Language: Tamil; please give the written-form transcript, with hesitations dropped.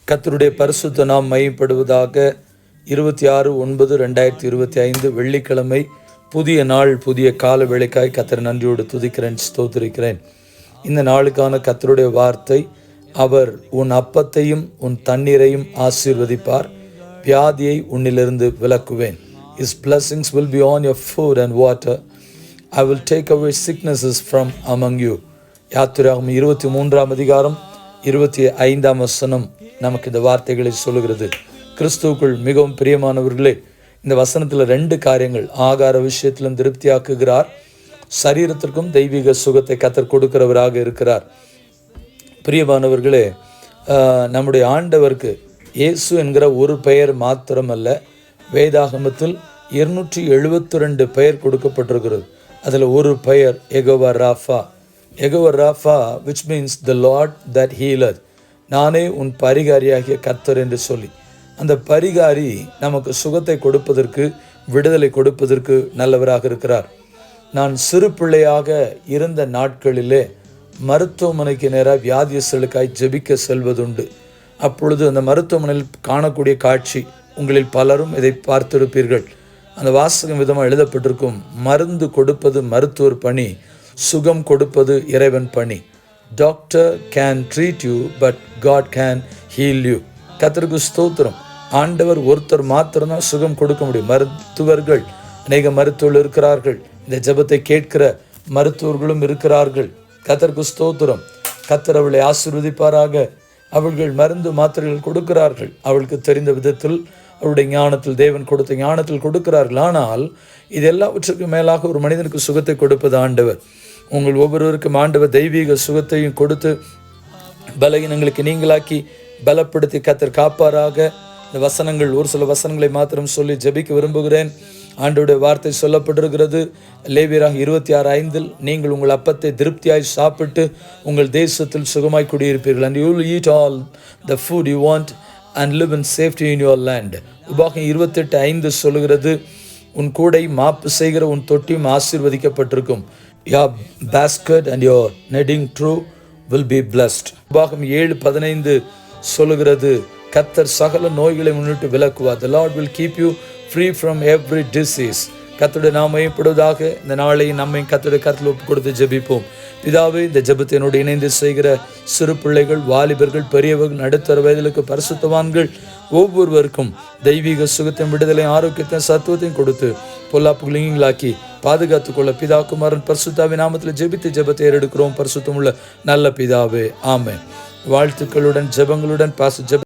கர்த்தருடைய பரிசுத்த நாம் மையப்படுவதாக. 26/9/2025 வெள்ளிக்கிழமை, புதிய நாள், புதிய கால வேளைக்காய் கர்த்தர் நன்றியோடு துதிக்கிறேன், ஸ்தோத்திரிக்கிறேன். இந்த நாளுக்கான கர்த்தருடைய வார்த்தை, அவர் உன் அப்பத்தையும் உன் தண்ணீரையும் ஆசீர்வதிப்பார், வியாதியை உன்னிலிருந்து விலக்குவேன். His blessings will be on your food and water. I will take away sicknesses from among you. யாத்திராகமம் 23:25 நமக்கு இந்த வார்த்தைகளை சொல்லுகிறது. கிறிஸ்துவுக்குள் மிகவும் பிரியமானவர்களே, இந்த வசனத்தில் 2 காரியங்கள். ஆகார விஷயத்திலும் திருப்தியாக்குகிறார், சரீரத்திற்கும் தெய்வீக சுகத்தை கர்த்தர் கொடுக்கிறவராக இருக்கிறார். பிரியமானவர்களே, நம்முடைய ஆண்டவருக்கு இயேசு என்கிற ஒரு பெயர் மாத்திரமல்ல, வேதாகமத்தில் 272 பெயர் கொடுக்கப்பட்டிருக்கிறது. அதில் ஒரு பெயர் Jehovah Rafah. Jehovah Rafah which means the Lord that healeth. நானே உன் பரிகாரியாகிய கர்த்தர் என்று சொல்லி, அந்த பரிகாரி நமக்கு சுகத்தை கொடுப்பதற்கு, விடுதலை கொடுப்பதற்கு நல்லவராக இருக்கிறார். நான் சிறு பிள்ளையாக இருந்த நாட்களிலே மருத்துவமனைக்கு நேராக வியாதியஸ்தர்களுக்காய் ஜெபிக்க செல்வதுண்டு. அப்பொழுது அந்த மருத்துவமனையில் காணக்கூடிய காட்சி, உங்களில் பலரும் இதை பார்த்திருப்பீர்கள். அந்த வாசகம் விதமாக எழுதப்பட்டிருக்கும், மருந்து கொடுப்பது மருத்துவர் பணி, சுகம் கொடுப்பது இறைவன் பணி. Doctor can treat you, but God can heal you. கர்த்தருக்கு ஸ்தோத்திரம். ஆண்டவர் ஒருத்தர் மாத்திரம்தான் சுகம் கொடுக்க முடியும். மருத்துவர்கள், அநேக மருத்துவர்கள் இருக்கிறார்கள். இந்த ஜெபத்தை கேட்கிற மருத்துவர்களும் இருக்கிறார்கள். கர்த்தருக்கு ஸ்தோத்திரம். கர்த்தர் அவளை ஆசீர்வதிப்பாராக. அவர்கள் மருந்து மாத்திரைகள் கொடுக்கிறார்கள், அவளுக்கு தெரிந்த விதத்தில், அவருடைய ஞானத்தில், தேவன் கொடுத்த ஞானத்தில் கொடுக்கிறார்கள். ஆனால் இது எல்லாவற்றுக்கும் மேலாக ஒரு மனிதனுக்கு சுகத்தை கொடுப்பது ஆண்டவர். உங்கள் ஒவ்வொருவருக்கும் ஆண்டவர் தெய்வீக சுகத்தையும் கொடுத்து பலகீனங்களுக்கு நீங்களாக்கி பலப்படுத்தி கர்த்தர் காப்பாராக. இந்த வசனங்கள், ஒரு சில வசனங்களை மாத்திரம் சொல்லி ஜெபிக்க விரும்புகிறேன். ஆண்டவருடைய வார்த்தை சொல்லப்பட்டிருக்கிறது லேவியராக 26:5, நீங்கள் உங்கள் அப்பத்தை திருப்தியாய் சாப்பிட்டு உங்கள் தேசத்தில் சுகமாய் குடியிருப்பீர்கள். and you will eat all the food you want and live in safety in your land. உபாகம் 28:5 சொல்லுகிறது, உன் கூடை மாப்பு செய்கிற உன் தொட்டியும் ஆசீர்வதிக்கப்பட்டிருக்கும். your basket and your kneading trough will be blessed. உபாகம் 7:15 சொல்லுகிறது, கர்த்தர் சகல நோய்களை முன்னிட்டு விலக்குவார். the Lord will keep you free from every disease. கர்த்தருடைய நாமம் மகிமைப்படுவதாக. இந்த நாளை நம்மை கர்த்தருடைய கரத்தில் ஒப்பு கொடுத்து ஜெபிப்போம். பிதாவே, இந்த ஜெபத்தை என்னோடு இணைந்து செய்கிற சிறு பிள்ளைகள், வாலிபர்கள், பெரியவர்கள், நடுத்தர வயதிலுக்கு பரிசுத்தவான்கள் ஒவ்வொருவருக்கும் தெய்வீக சுகத்தையும் விடுதலை, ஆரோக்கியத்தையும் சத்துவத்தையும் கொடுத்து பொல்லாப்புகள் நீங்களாக்கி பாதுகாத்துக்கொள்ள பிதா, குமாரன், பரிசுத்தாவின் நாமத்தில் ஜெபித்து ஜெபத்தை ஏறெடுக்கிறோம். பரிசுத்தமுள்ள நல்ல பிதாவே, ஆமென். வாழ்த்துக்களுடன் ஜெபங்களுடன் பாஸ் ஜெப